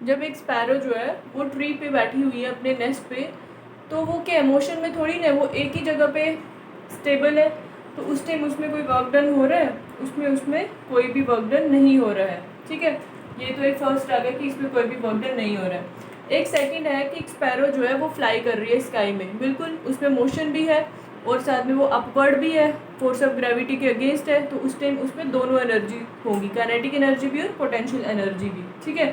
जब एक स्पैरो जो है वो ट्री पे बैठी हुई है अपने नेस्ट पे, तो वो क्या मोशन में थोड़ी ना, वो एक ही जगह पे स्टेबल है, तो उस टाइम उसमें कोई वर्क डन हो रहा है, उसमें कोई भी वर्क डन नहीं हो रहा है। ठीक है, ये तो एक फर्स्ट आ गया कि इसमें कोई भी वर्क डन नहीं हो रहा है। एक सेकंड है कि एक स्पैरो जो है वो फ्लाई कर रही है स्काई में, बिल्कुल उसमें मोशन भी है और साथ में वो अपवर्ड भी है, फोर्स ऑफ ग्रेविटी के अगेंस्ट है, तो उस टाइम उसमें दोनों एनर्जी होगी, काइनेटिक एनर्जी भी और पोटेंशियल एनर्जी भी। ठीक है,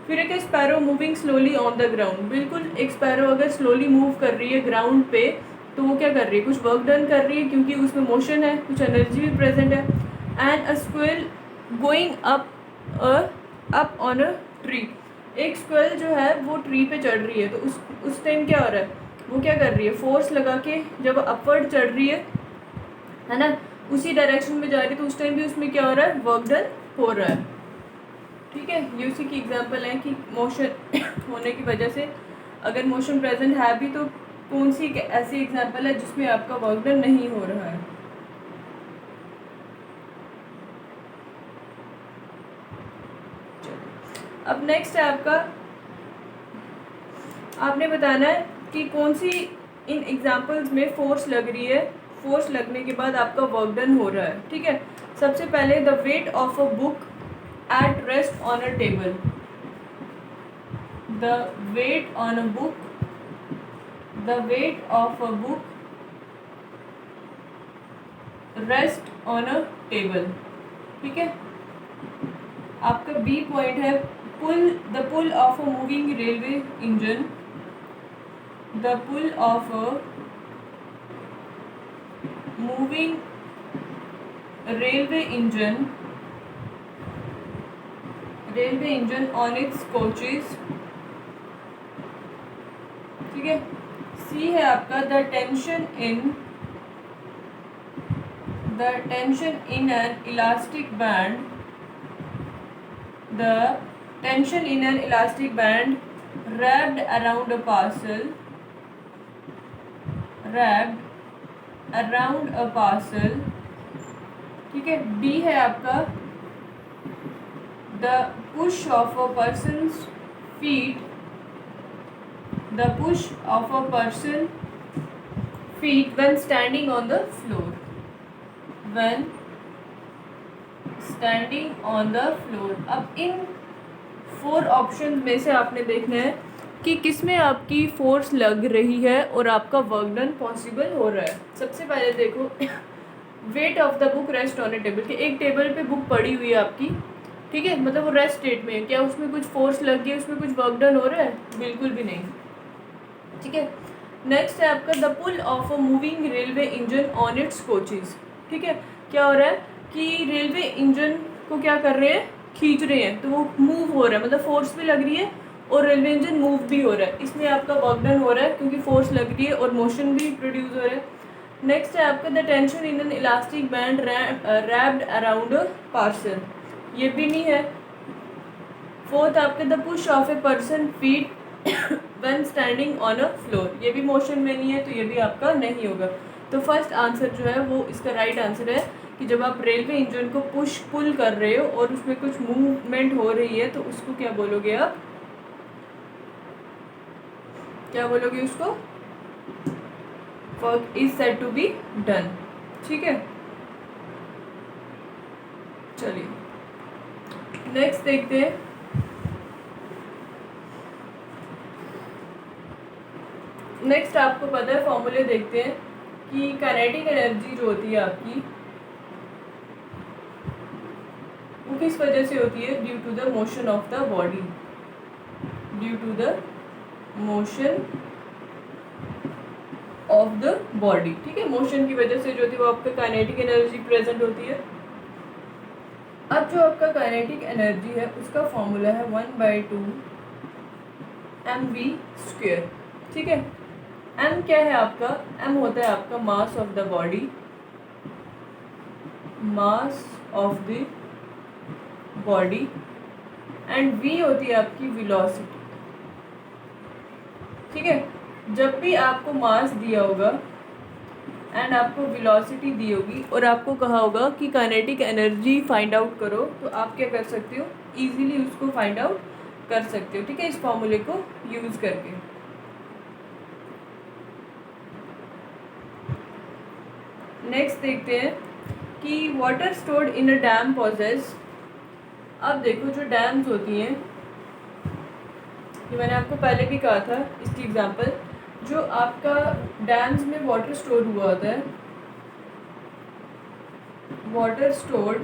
फिर एक sparrow moving slowly on the ground, बिल्कुल एक स्पैरो अगर स्लोली मूव कर रही है ग्राउंड पे, तो वो क्या कर रही है, कुछ वर्क डन कर रही है क्योंकि उसमें मोशन है, कुछ एनर्जी भी प्रेजेंट है। And a squill going up on a tree, एक स्क्विल जो है वो ट्री पे चढ़ रही है, तो उस टाइम क्या हो रहा है, वो क्या कर रही है, फोर्स लगा के जब अपवर्ड चढ़ रही है ना, उसी डायरेक्शन में जा रही है, तो उस टाइम भी उसमें क्या हो रहा है, वर्क डन हो रहा है। ठीक है, ये उसी की एग्जांपल है कि मोशन होने की वजह से अगर मोशन प्रेजेंट है भी, तो कौन सी ऐसी एग्जांपल है जिसमें आपका वर्क डन नहीं हो रहा है। अब नेक्स्ट है आपका, आपने बताना है कि कौन सी इन एग्जांपल्स में फोर्स लग रही है, फोर्स लगने के बाद आपका वर्क डन हो रहा है। ठीक है, सबसे पहले the weight of a book at rest on a table, the weight on a book, the weight of a book rest on a table. ठीक है, आपका बी पॉइंट है the pull of a moving railway engine, the pull of a moving railway engine on its coaches. ठीक है, C है आपका the tension in an elastic band, the tension in an elastic band wrapped around a parcel, wrapped around a parcel। ठीक है, D है आपका the push of a person's feet, the push of a person feet when standing on the floor, when standing on the floor। अब इन 4 option में से आपने देखना है कि किसमें आपकी फोर्स लग रही है और आपका वर्क डन पॉसिबल हो रहा है। सबसे पहले देखो weight of the book rest on A table, कि एक टेबल पे बुक पड़ी हुई है आपकी, ठीक है, मतलब वो रेस्ट स्टेट में है, क्या उसमें कुछ फोर्स लग गई, उसमें कुछ वर्क डन हो रहा है, बिल्कुल भी नहीं। ठीक है, नेक्स्ट है आपका the pull of a moving railway engine on its coaches. ठीक है, क्या हो रहा है कि रेलवे इंजन को क्या कर रहे हैं, खींच रहे हैं, तो वो मूव हो रहा है, मतलब फोर्स भी लग रही है और रेलवे इंजन मूव भी हो रहा है, इसमें आपका वर्क डन हो रहा है क्योंकि फोर्स लग रही है और मोशन भी प्रोड्यूस हो रहा है। नेक्स्ट है आपका the tension in an elastic band wrapped around a parcel, ये भी नहीं है। फोर्थ आपके the push of a person feet when standing on a floor, ये भी मोशन में नहीं है, तो ये भी आपका नहीं होगा। तो फर्स्ट आंसर जो है वो इसका राइट आंसर है कि जब आप रेलवे इंजन को पुश पुल कर रहे हो और उसमें कुछ मूवमेंट हो रही है, तो उसको क्या बोलोगे आप, क्या बोलोगे उसको, work is said to be done. ठीक है, चलिए नेक्स्ट देखते हैं। नेक्स्ट आपको पता है फॉर्मूले देखते हैं कि काइनेटिक एनर्जी जो होती है आपकी, वो किस वजह से होती है, due to the motion of the body, due to the motion of the body. ठीक है, मोशन की वजह से जो होती है वो आपका काइनेटिक एनर्जी प्रेजेंट होती है। अब जो आपका काइनेटिक एनर्जी है उसका फॉर्मूला है 1/2 mv²। ठीक है, m क्या है आपका, m होता है आपका mass of the body, mass of the body, and v होती है आपकी वेलोसिटी। ठीक है, जब भी आपको मास दिया होगा एंड आपको वेलोसिटी दी होगी और आपको कहा होगा कि काइनेटिक एनर्जी फाइंड आउट करो, तो आप क्या कर सकते हो, इजीली उसको फाइंड आउट कर सकते हो, ठीक है, इस फॉर्मूले को यूज़ करके। नेक्स्ट देखते हैं कि water stored in a dam possesses. अब देखो जो डैम्स होती हैं, ये मैंने आपको पहले भी कहा था इसकी एग्जांपल, जो आपका डैम्स में वाटर स्टोर हुआ होता है, water stored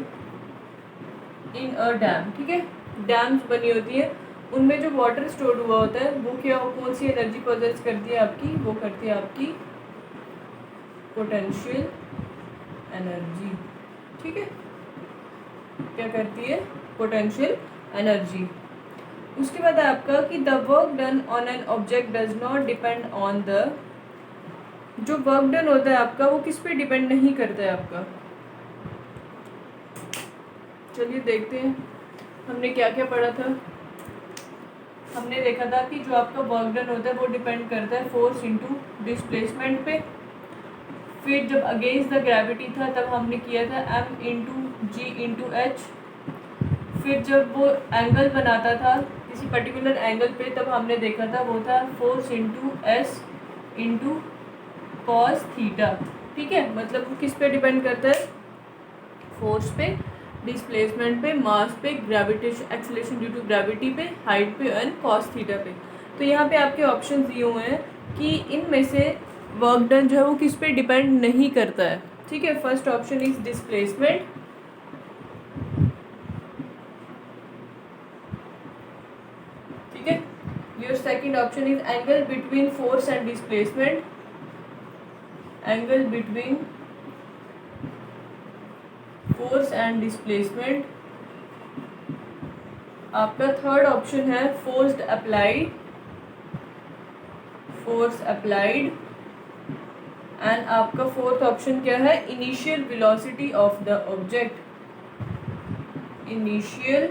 in a dam, ठीक है, डैम्स बनी होती है, उनमें जो वाटर स्टोर हुआ होता है वो क्या, कौन सी एनर्जी पॉजेस करती है आपकी, वो करती है आपकी पोटेंशियल एनर्जी, ठीक है, क्या करती है, पोटेंशियल एनर्जी। उसके बाद आपका कि the work done on an object does not depend on the, जो वर्क डन होता है आपका वो किस पे डिपेंड नहीं करता है आपका। चलिए देखते हैं हमने क्या क्या पढ़ा था। हमने देखा था कि जो आपका वर्क डन होता है वो डिपेंड करता है फोर्स इनटू डिस्प्लेसमेंट पे। फिर जब अगेंस्ट द ग्रेविटी था तब हमने किया था m इंटू जी इंटू एच। फिर जब वो एंगल बनाता था किसी पर्टिकुलर एंगल पे तब हमने देखा था वो था force into S into cos theta, ठीक है, मतलब वो किस पे डिपेंड करता है, फोर्स पे, डिस्प्लेसमेंट पे, मास पे, gravitation acceleration due to gravity पे, हाइट पे एंड कॉस थीटा पे। तो यहाँ पे आपके ऑप्शन दिए हुए हैं कि इनमें से वर्क डन जो है वो किस पे डिपेंड नहीं करता है, ठीक है। फर्स्ट ऑप्शन इज डिस्प्लेसमेंट, ठीक है। Your second option is angle between force and displacement, angle between force and displacement. आपका थर्ड ऑप्शन है forced applied, force applied. And आपका फोर्थ ऑप्शन क्या है, initial velocity of the object, initial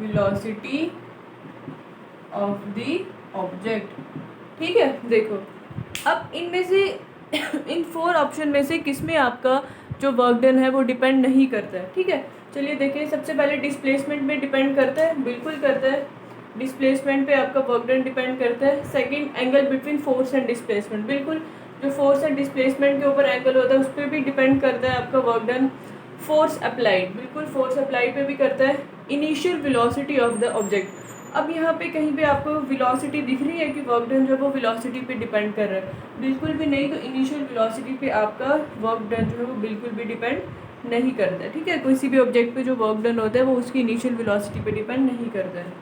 velocity of the object, ठीक है। देखो अब इनमें से इन फोर ऑप्शन में से किसमें आपका जो वर्क डन है वो डिपेंड नहीं करता है, ठीक है। चलिए देखिए, सबसे पहले डिस्प्लेसमेंट में डिपेंड करता है, बिल्कुल करता है, डिस्प्लेसमेंट पे आपका वर्क डन डिपेंड करता है। Second, angle between force and displacement, बिल्कुल जो फोर्स एंड डिस्प्लेसमेंट के ऊपर एंगल होता है उस पर भी डिपेंड करता है आपका वर्क डन। फोर्स अप्लाइड, बिल्कुल फोर्स अप्लाइड पे भी करता है। Initial velocity of the object, अब यहाँ पे कहीं पे आपको वेलोसिटी दिख रही है कि वर्क डन जो है वो वेलोसिटी पे डिपेंड कर रहा है, बिल्कुल भी नहीं। तो इनिशियल वेलोसिटी पे आपका वर्क डन जो है वो बिल्कुल भी डिपेंड नहीं करता है, ठीक है। किसी भी ऑब्जेक्ट पे जो वर्क डन होता है वो उसकी इनिशियल वेलोसिटी पे डिपेंड नहीं करता है।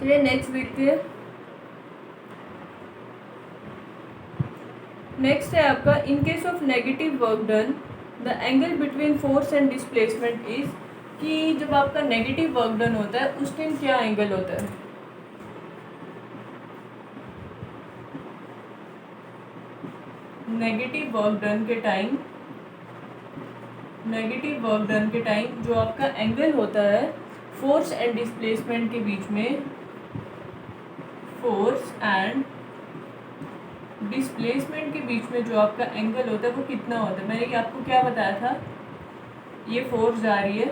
चलिए नेक्स्ट देखते हैं। नेक्स्ट है आपका in case of negative work done the angle between force and displacement is, कि जब आपका नेगेटिव वर्क डन होता है उस टाइम क्या एंगल होता है। नेगेटिव वर्क डन के टाइम, नेगेटिव वर्क डन के टाइम जो आपका एंगल होता है फोर्स एंड डिस्प्लेसमेंट के बीच में, फोर्स एंड डिस्प्लेसमेंट के बीच में जो आपका एंगल होता है वो कितना होता है। मैंने आपको क्या बताया था, ये फोर्स जा रही है,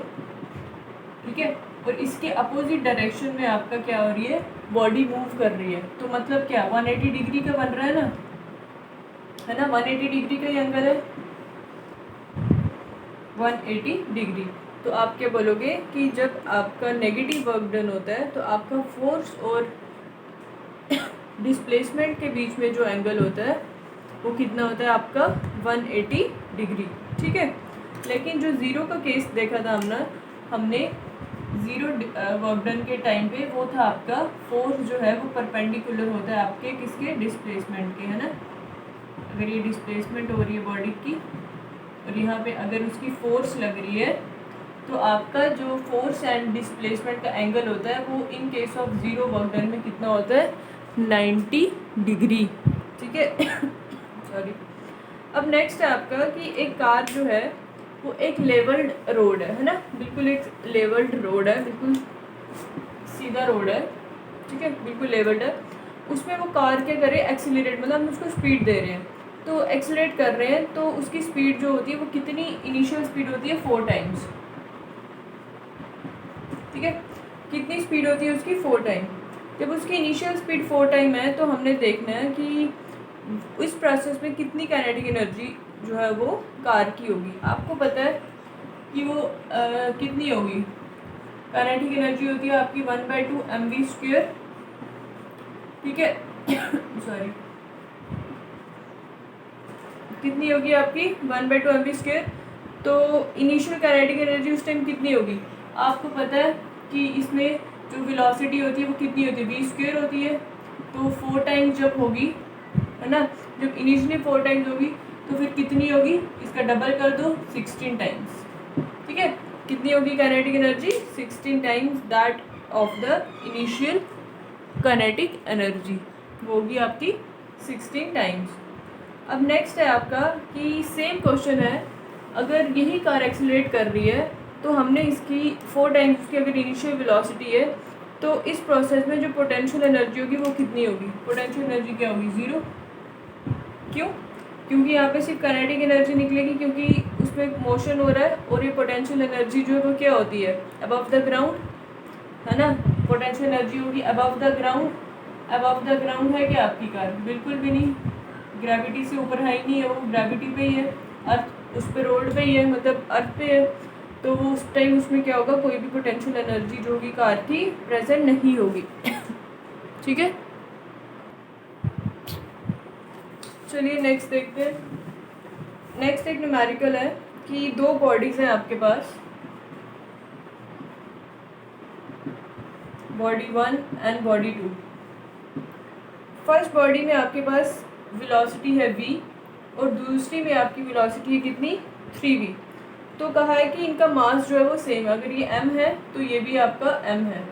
ठीक है, और इसके अपोजिट डायरेक्शन में आपका क्या हो रही है, बॉडी मूव कर रही है। तो मतलब क्या 180 डिग्री का बन रहा है ना, है ना, 180 डिग्री का ही एंगल है, 180 डिग्री। तो आप क्या बोलोगे कि जब आपका नेगेटिव वर्क डन होता है तो आपका फोर्स और डिस्प्लेसमेंट के बीच में जो एंगल होता है वो कितना होता है आपका 180 डिग्री, ठीक है। लेकिन जो ज़ीरो का केस देखा था हमने ज़ीरो वर्क डन के टाइम पे, वो था आपका फोर्स जो है वो परपेंडिकुलर होता है आपके किसके, डिस्प्लेसमेंट के, है ना। अगर ये डिस्प्लेसमेंट हो रही है बॉडी की और यहाँ पे अगर उसकी फोर्स लग रही है तो आपका जो फोर्स एंड डिस्प्लेसमेंट का एंगल होता है वो in case of zero work done में कितना होता है, 90 डिग्री, ठीक है। सॉरी। अब नेक्स्ट है आपका कि एक कार जो है वो एक लेवल्ड रोड है ना, बिल्कुल एक लेवल्ड रोड है, बिल्कुल सीधा रोड है, ठीक है, बिल्कुल लेवल्ड है। उसमें वो कार क्या करे, एक्सीलरेट, मतलब हम उसको स्पीड दे रहे हैं, तो एक्सीलरेट कर रहे हैं, तो उसकी स्पीड जो होती है वो कितनी इनिशियल स्पीड होती है, 4 टाइम्स, ठीक है। कितनी स्पीड होती है उसकी? 4 टाइम। जब उसकी इनिशियल स्पीड 4 टाइम है तो हमने देखना है कि इस प्रोसेस में कितनी काइनेटिक एनर्जी जो है वो कार की होगी। आपको पता है कि वो कितनी होगी? काइनेटिक एनर्जी होती है आपकी 1/2 mv², ठीक है। सॉरी, कितनी होगी आपकी? 1/2 mv²। तो इनिशियल काइनेटिक एनर्जी उस टाइम कितनी होगी? आपको पता है कि इसमें जो वेलोसिटी होती है वो कितनी होती है? v² होती है। तो 4 टाइम्स जब होगी, है ना, जब इनिशियली 4 टाइम्स होगी तो फिर कितनी होगी? इसका डबल कर दो, 16 टाइम्स, ठीक है। कितनी होगी kinetic energy? 16 times that of the initial kinetic energy, वो होगी आपकी 16 टाइम्स। अब नेक्स्ट है आपका कि सेम क्वेश्चन है, अगर यही कार एक्सेलरेट कर रही है तो हमने इसकी 4 टाइम्स उसकी अगर इनिशियल वेलोसिटी है तो इस प्रोसेस में जो पोटेंशियल एनर्जी होगी वो कितनी होगी? पोटेंशियल एनर्जी क्या होगी? 0। क्यों? क्योंकि यहाँ पे सिर्फ काइनेटिक एनर्जी निकलेगी, क्योंकि उसमें मोशन हो रहा है और ये पोटेंशियल एनर्जी जो है वो क्या होती है? अबव द ग्राउंड, है ना। पोटेंशियल एनर्जी होगी above the ground. Above the ground है क्या आपकी कार? बिल्कुल भी नहीं, ग्रेविटी से ऊपर है ही नहीं है, वो ग्रेविटी पे ही है, अर्थ उस पर रोड पे ही है, मतलब अर्थ पे है। तो वो उस टाइम उसमें क्या होगा? कोई भी पोटेंशियल एनर्जी जो होगी कार की प्रेजेंट नहीं होगी। ठीक है, चलिए नेक्स्ट देखते हैं। नेक्स्ट एक न्यूमेरिकल है कि 2 बॉडीज़ हैं आपके पास, body 1 and body 2। First body में आपके पास वेलोसिटी है v और दूसरी में आपकी वेलोसिटी है कितनी? 3v। तो कहा है कि इनका मास जो है वो सेम है। अगर ये m है तो ये भी आपका m है।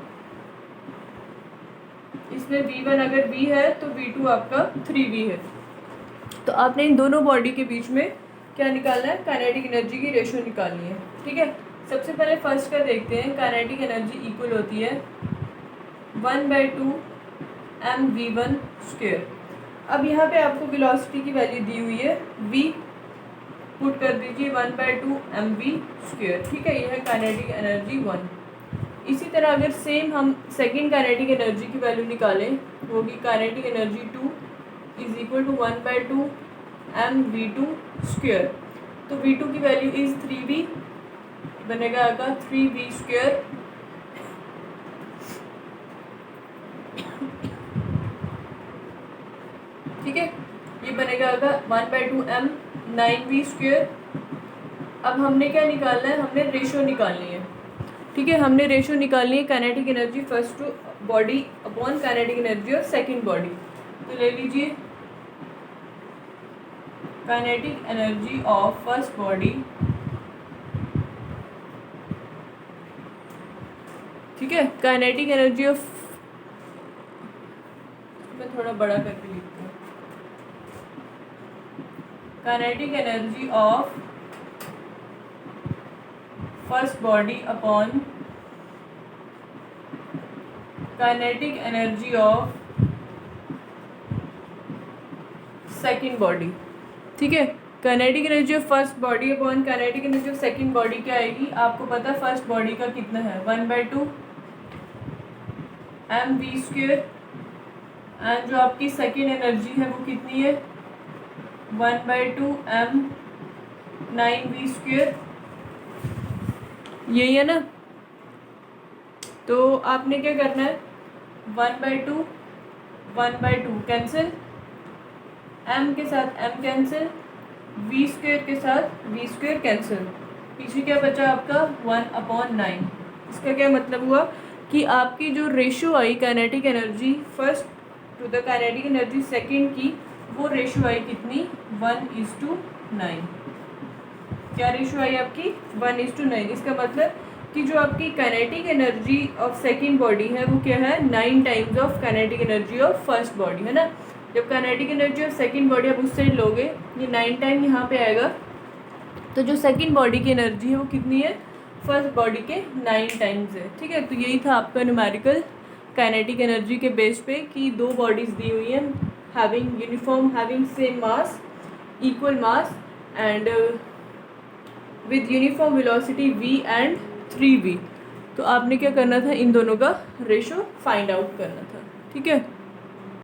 इसमें v1 अगर v है तो v2 आपका 3v है। तो आपने इन दोनों बॉडी के बीच में क्या निकालना है? काइनेटिक एनर्जी की रेशियो निकालनी है, ठीक है। सबसे पहले फर्स्ट का देखते हैं। काइनेटिक एनर्जी इक्वल होती है 1/2 mv1²। अब यहाँ पे आपको वेलोसिटी की वैल्यू दी हुई है v, पुट कर दीजिए 1/2 mv², ठीक है। ये है काइनेटिक एनर्जी 1। इसी तरह अगर सेम हम सेकेंड काइनेटिक एनर्जी की वैल्यू निकालें, वो होगी kinetic energy 2 is equal to 1/2 mv2²। तो v2 की वैल्यू इज 3v, बनेगा आपका 3v²। ठीक है, ये बनेगा आपका 1/2 m 9v²। अब हमने क्या निकालना है? हमने रेशियो निकालनी है, ठीक है। हमने रेशियो निकालनी है kinetic energy first body upon kinetic energy of second body. तो ले लीजिए kinetic energy of first body, ठीक है। काइनेटिक एनर्जी ऑफ, मैं थोड़ा बड़ा करके लिखती हूँ, kinetic energy of first body upon kinetic energy of second body, ठीक है। Kinetic energy of first body upon kinetic energy of second body क्या आएगी? आपको पता है फर्स्ट बॉडी का कितना है? 1/2 mv²। एंड जो आपकी सेकेंड एनर्जी है वो कितनी है? 1/2 m 9v²। यही है ना। तो आपने क्या करना है? 1/2 कैंसिल, m के साथ m कैंसिल, v² के साथ v² कैंसिल, पीछे क्या बचा आपका? 1/9। इसका क्या मतलब हुआ कि आपकी जो रेशियो आई kinetic energy first to the kinetic energy second की, वो रेशियो आई कितनी? 1:9। क्या रेशियो आई आपकी? 1:9। इसका मतलब कि जो आपकी kinetic energy of second body है वो क्या है? 9 times of kinetic energy of first body, है ना। जब kinetic energy of second body आप उस साइड लोगे, ये 9 टाइम यहाँ पे आएगा। तो जो सेकेंड बॉडी की एनर्जी है वो कितनी है? फर्स्ट बॉडी के 9 टाइम्स है, ठीक है। तो यही था आपका न्यूमेरिकल काइनेटिक एनर्जी के बेस पे कि 2 बॉडीज़ दी हुई हैं having uniform, having same mass, equal mass and with uniform velocity v and 3v। तो आपने क्या करना था, इन दोनों का रेशो फाइंड आउट करना था। ठीक है।